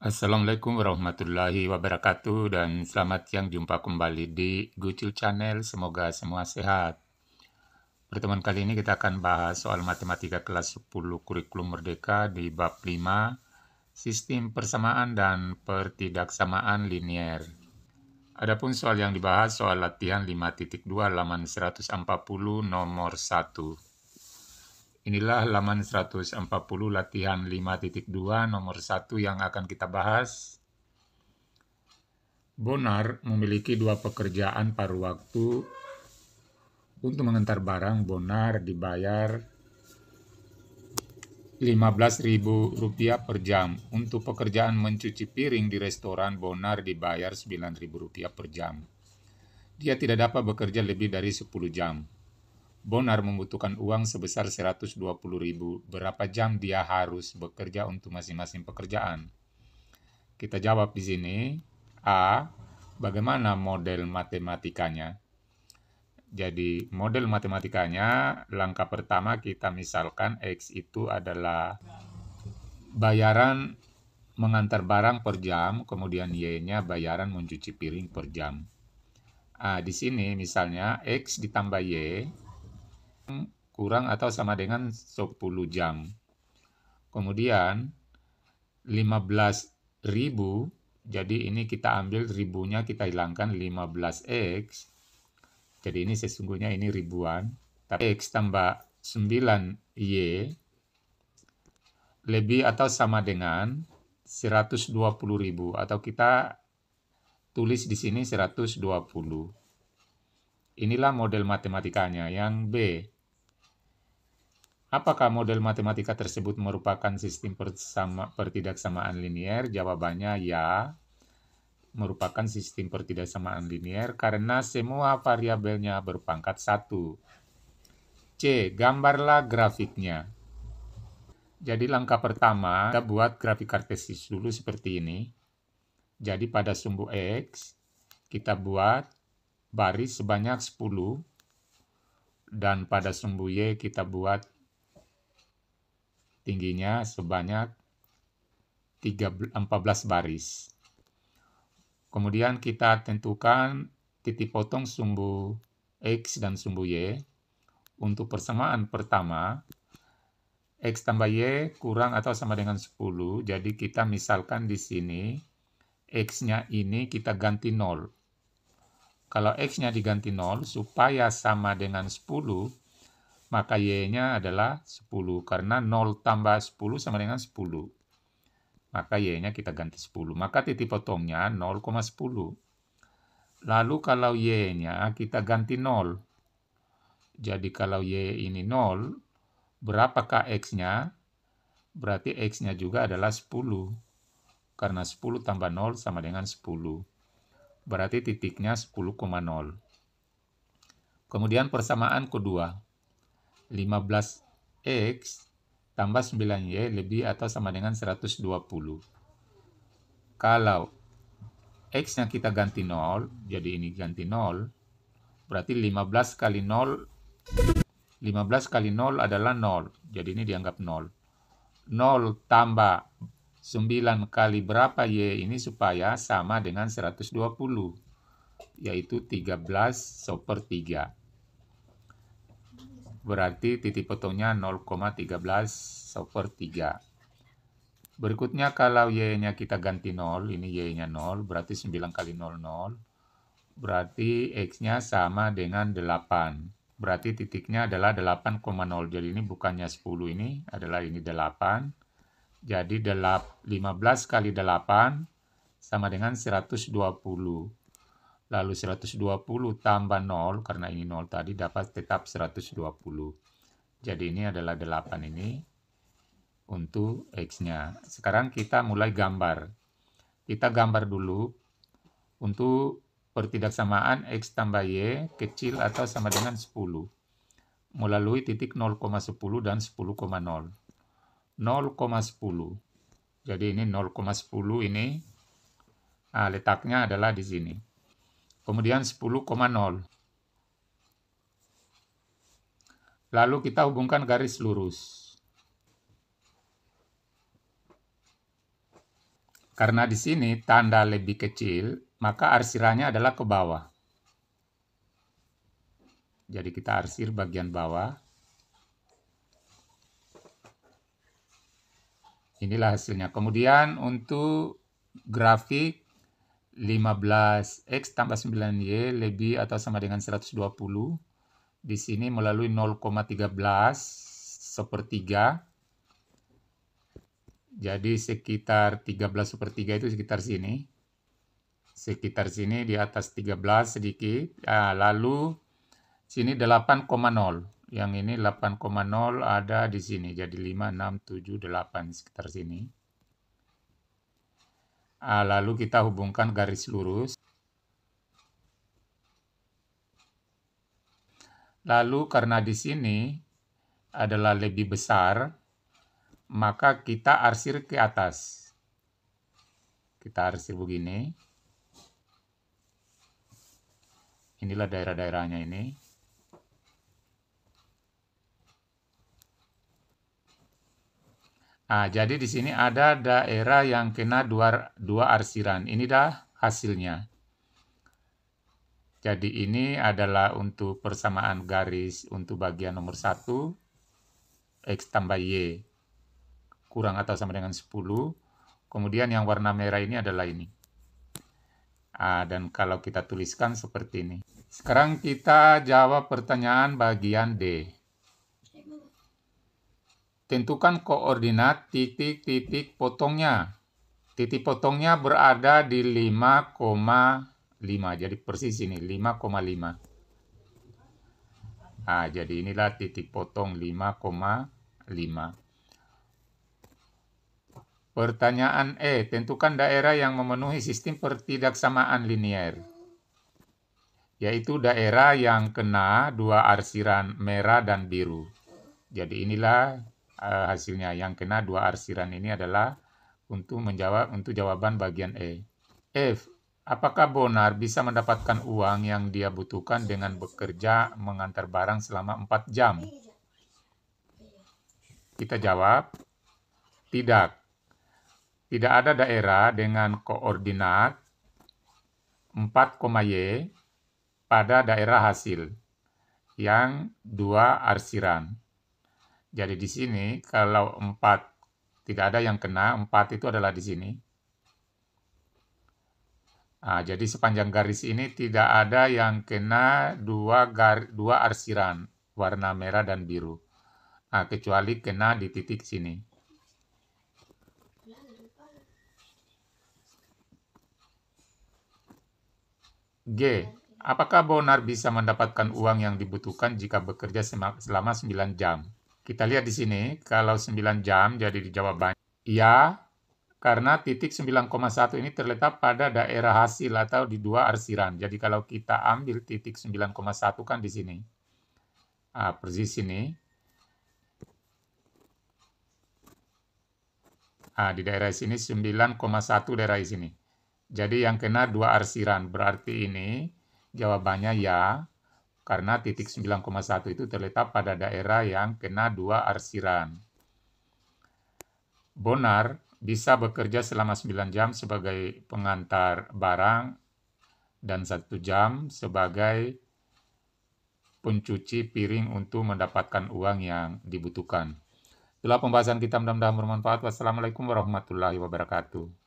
Assalamualaikum warahmatullahi wabarakatuh dan selamat siang, jumpa kembali di Gucil Channel, semoga semua sehat. Pertemuan kali ini kita akan bahas soal matematika kelas 10 kurikulum merdeka di bab 5, sistem persamaan dan pertidaksamaan linier. Adapun soal yang dibahas soal latihan 5.2 halaman 140 nomor 1. Inilah halaman 140 latihan 5.2 nomor 1 yang akan kita bahas. Bonar memiliki dua pekerjaan paruh waktu. Untuk mengantar barang, Bonar dibayar Rp15.000 per jam. Untuk pekerjaan mencuci piring di restoran, Bonar dibayar Rp9.000 per jam. Dia tidak dapat bekerja lebih dari 10 jam. Bonar membutuhkan uang sebesar Rp120.000. Berapa jam dia harus bekerja untuk masing-masing pekerjaan? Kita jawab di sini. A. Bagaimana model matematikanya? Jadi model matematikanya, langkah pertama kita misalkan X itu adalah bayaran mengantar barang per jam, kemudian Y-nya bayaran mencuci piring per jam. Di sini misalnya X ditambah Y kurang atau sama dengan 10 jam. Kemudian 15.000, jadi ini kita ambil ribunya, kita hilangkan 15X. Jadi ini sesungguhnya ini ribuan. Tapi X tambah 9Y lebih atau sama dengan 120.000, atau kita tulis di sini 120. Inilah model matematikanya. Yang B. Apakah model matematika tersebut merupakan sistem pertidaksamaan linier? Jawabannya ya, merupakan sistem pertidaksamaan linier karena semua variabelnya berpangkat 1. C. Gambarlah grafiknya. Jadi langkah pertama, kita buat grafik kartesis dulu seperti ini. Jadi pada sumbu X, kita buat baris sebanyak 10. Dan pada sumbu Y, kita buat tingginya sebanyak 14 baris. Kemudian kita tentukan titik potong sumbu X dan sumbu Y. Untuk persamaan pertama, X tambah Y kurang atau sama dengan 10. Jadi kita misalkan di sini X-nya ini kita ganti 0. Kalau X-nya diganti 0 supaya sama dengan 10, maka Y-nya adalah 10. Karena 0 tambah 10 sama dengan 10. Maka Y-nya kita ganti 10. Maka titik potongnya 0,10. Lalu kalau Y-nya kita ganti 0. Jadi kalau Y ini 0, berapakah X-nya? Berarti X-nya juga adalah 10. Karena 10 tambah 0 sama dengan 10. Berarti titiknya 10,0. Kemudian persamaan kedua. 15X tambah 9Y lebih atau sama dengan 120. Kalau X-nya kita ganti 0, jadi ini ganti 0, berarti 15 kali 0 adalah 0. Jadi ini dianggap 0. 0 tambah 9 kali berapa Y ini supaya sama dengan 120, yaitu 13/3. Berarti titik potongnya 0,13/3. Berikutnya kalau Y-nya kita ganti 0, ini Y-nya 0, berarti 9 kali 0, 0. Berarti X-nya sama dengan 8. Berarti titiknya adalah 8,0. Jadi ini bukannya 10, ini adalah ini 8. Jadi 15 kali 8 sama dengan 120. Lalu 120 tambah 0, karena ini 0 tadi, dapat tetap 120. Jadi ini adalah 8 ini untuk X-nya. Sekarang kita mulai gambar. Kita gambar dulu untuk pertidaksamaan X tambah Y kecil atau sama dengan 10. Melalui titik 0,10 dan 10,0. 0,10. Jadi ini 0,10 ini letaknya adalah di sini. Kemudian 10,0. Lalu kita hubungkan garis lurus. Karena di sini tanda lebih kecil, maka arsirannya adalah ke bawah. Jadi kita arsir bagian bawah. Inilah hasilnya. Kemudian untuk grafik 15X tambah 9Y lebih atau sama dengan 120. Di sini melalui 0,13 sepertiga. Jadi sekitar 13/3 itu sekitar sini. Sekitar sini di atas 13 sedikit. Lalu sini 8,0. Yang ini 8,0 ada di sini. Jadi 5, 6, 7, 8 sekitar sini. Lalu kita hubungkan garis lurus. Lalu karena di sini adalah lebih besar, maka kita arsir ke atas. Kita arsir begini. Inilah daerah-daerahnya ini. Jadi di sini ada daerah yang kena dua arsiran. Ini dah hasilnya. Jadi ini adalah untuk persamaan garis untuk bagian nomor 1, X tambah Y kurang atau sama dengan 10. Kemudian yang warna merah ini adalah ini. Dan kalau kita tuliskan seperti ini. Sekarang kita jawab pertanyaan bagian D. Tentukan koordinat titik-titik potongnya. Titik potongnya berada di 5,5. Jadi persis ini 5,5. Jadi inilah titik potong 5,5. Pertanyaan E, tentukan daerah yang memenuhi sistem pertidaksamaan linier. Yaitu daerah yang kena dua arsiran merah dan biru. Jadi inilah hasilnya. Yang kena dua arsiran ini adalah untuk jawaban bagian E. F, apakah Bonar bisa mendapatkan uang yang dia butuhkan dengan bekerja mengantar barang selama 4 jam? Kita jawab, tidak. Tidak ada daerah dengan koordinat 4,Y pada daerah hasil yang dua arsiran. Jadi di sini kalau 4 tidak ada yang kena, 4 itu adalah di sini. Jadi sepanjang garis ini tidak ada yang kena dua arsiran warna merah dan biru. Kecuali kena di titik sini. G. Apakah Bonar bisa mendapatkan uang yang dibutuhkan jika bekerja selama 9 jam? Kita lihat di sini, kalau 9 jam jadi di jawabannya iya, karena titik 9,1 ini terletak pada daerah hasil atau di dua arsiran. Jadi kalau kita ambil titik 9,1 kan di sini. Persis sini. Di daerah sini 9,1 daerah di sini. Jadi yang kena dua arsiran, berarti ini jawabannya ya, karena titik 9,1 itu terletak pada daerah yang kena dua arsiran. Bonar bisa bekerja selama 9 jam sebagai pengantar barang dan 1 jam sebagai pencuci piring untuk mendapatkan uang yang dibutuhkan. Itulah pembahasan kita, mudah-mudahan bermanfaat. Wassalamualaikum warahmatullahi wabarakatuh.